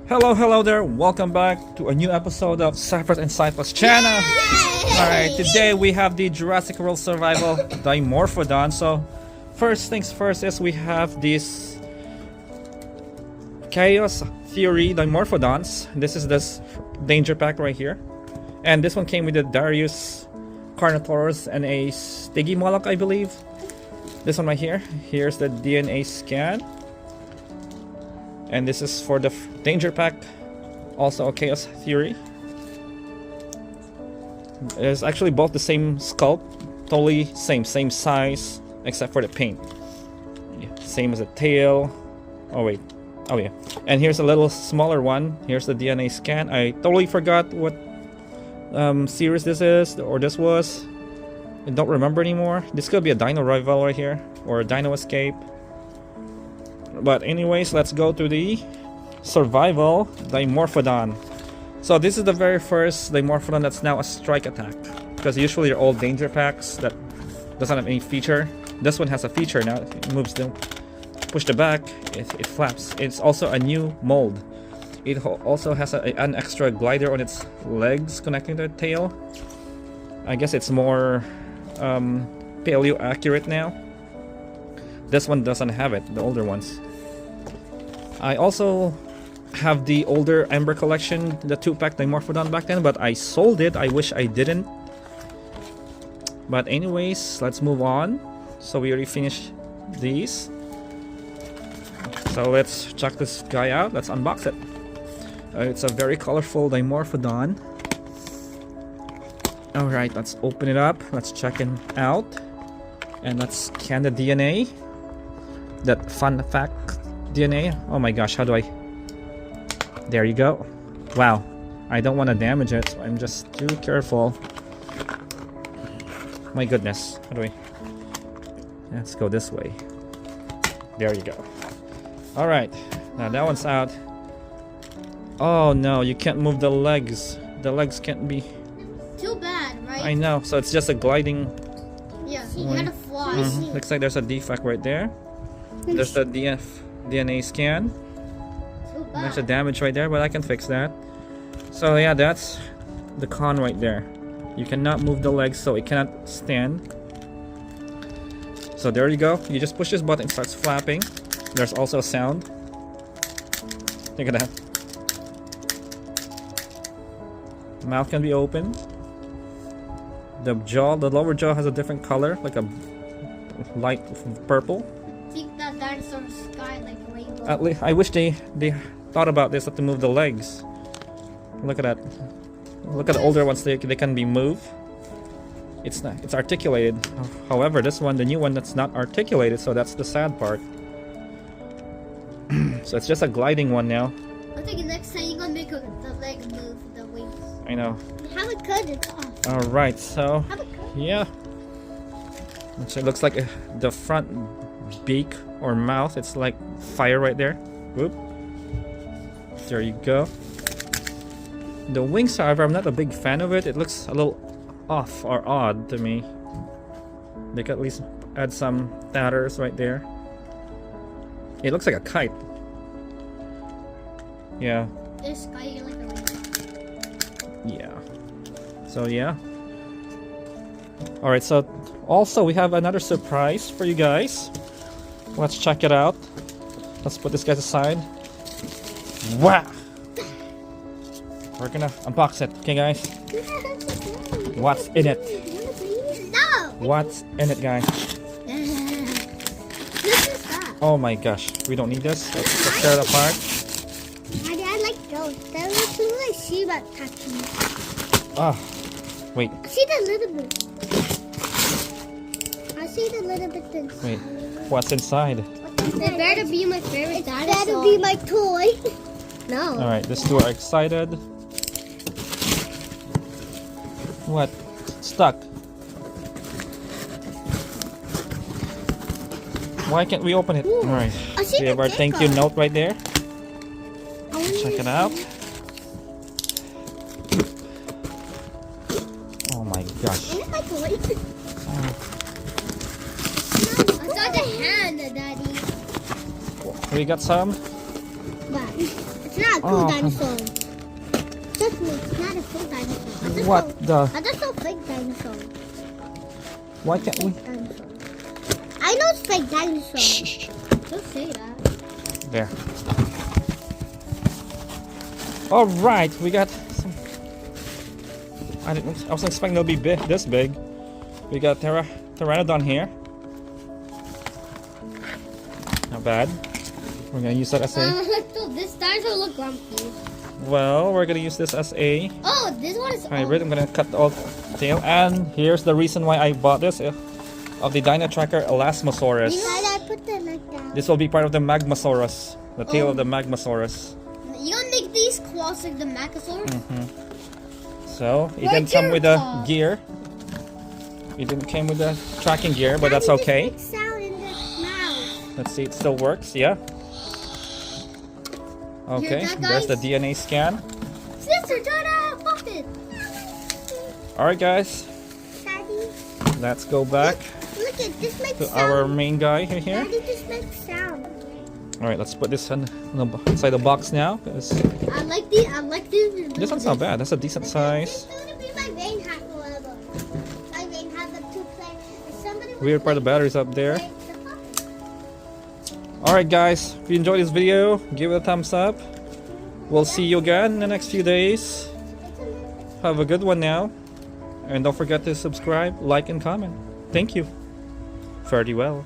Hello there. Welcome back to a new episode of Cyphers and Cyphers channel. Alright, today we have the Jurassic World Survival Dimorphodon. So, first things first is we have these Chaos Theory Dimorphodons. This is this danger pack right here. And this one came with the Darius Carnotaurus and a Stygimoloch, I believe. This one right here. Here's the DNA scan. And this is for the danger pack, also a Chaos Theory. It's actually both the same sculpt, totally same size, except for the paint. Yeah, same as the tail. Oh wait, oh yeah. And here's a little smaller one. Here's the DNA scan. I totally forgot what series this is, or this was. I don't remember anymore. This could be a Dino Rival right here, or a Dino Escape. But anyways, let's go to the Survival Dimorphodon. So this is the very first Dimorphodon that's now a strike attack. Because usually they're all danger packs that doesn't have any feature. This one has a feature now. It moves them. Push the back, it flaps. It's also a new mold. It also has an extra glider on its legs connecting to the tail. I guess it's more paleo accurate now. This one doesn't have it, the older ones. I also have the older Ember collection, the 2-pack Dimorphodon back then, but I sold it. I wish I didn't. But anyways, let's move on. So we already finished these. So let's check this guy out. Let's unbox it. It's a very colorful Dimorphodon. Alright, let's open it up. Let's check it out. And let's scan the DNA. That fun fact DNA. Oh my gosh, how do I... There you go. Wow. I don't want to damage it, so I'm just too careful. My goodness. How do I... Let's go this way. There you go. Alright. Now that one's out. Oh no, you can't move the legs. The legs can't be... Too bad, right? I know, so it's just a gliding... Yeah, you gotta fly. Looks like there's a defect right there. There's the DNA scan. There's a damage right there, but I can fix that. So yeah, that's the con right there. You cannot move the legs, so it cannot stand. So there you go. You just push this button, it starts flapping. There's also a sound. Look at that. Mouth can be open. The jaw, the lower jaw has a different color, like a light purple. Think that dinosaur sky like rainbow. At least I wish they thought about this, to move the legs. Look at that. Look at the older ones. They can be moved. It's articulated. However, this one, the new one, that's not articulated. So that's the sad part. So it's just a gliding one now. I think next time you're gonna make the leg move, the wings. I know. Have a cut it off. All right. So yeah. So it looks like the front beak or mouth, it's like fire right there. Whoop. There you go. The wings, however, I'm not a big fan of it. It looks a little off or odd to me. They could at least add some tatters right there. It looks like a kite. Yeah. This sky like a rainbow. Yeah. So yeah. Alright, so also we have another surprise for you guys. Let's check it out. Let's put this guy aside. Wow! We're gonna unbox it, okay guys? What's in it? No! What's in it, guys? This is that. Oh my gosh, we don't need this. Let's tear it apart. I like those. That looks like Shiba touching. Ah, wait, I see the little bit. I see the little bit things. wait. What's inside? It better be my favorite dinosaur. It better be my toy. No. Alright, these two are excited. What? Stuck. Why can't we open it? Alright. We have our thank you note right there. Check it out. Oh my gosh. Is it my toy? I saw the hand, Daddy. We got some. But it's not not a cool Oh. dinosaur. Trust me, it's not a cool dinosaur. What the? I just saw fake dinosaur. Why can't we? Dinosaur. I know it's fake dinosaur. Shh. Don't say that. There. All right, we got some. I wasn't expecting they'll be big, this big. We got pteranodon here. Not bad. We're gonna use that as a. This dinosaur look grumpy. Well, we're gonna use this as a. Oh, this one is. Alright, I'm gonna cut the old tail, and here's the reason why I bought this of the Dino Tracker Elasmosaurus. I put them like that. This will be part of the Magmasaurus, the tail of the Magmasaurus. You gonna make these claws like the Machosaurus? So it didn't come with a gear. It didn't come with a tracking gear, but that's okay. Sound in the mouth. Let's see, it still works. Yeah. Okay, that, there's the guys? DNA scan. Sister, Dada, pop it. All right, guys, Daddy, let's go back look at this makes to sound. our main guy here. Daddy, this makes sound. All right, let's put this inside the box now. I like these. This one's not bad. That's a decent size. This is gonna be my rain hat forever. My rain hat the two play. Somebody Weird part, the battery's up there. Alright guys, if you enjoyed this video, give it a thumbs up. We'll see you again in the next few days. Have a good one now. And don't forget to subscribe, like, and comment. Thank you. Fare thee well.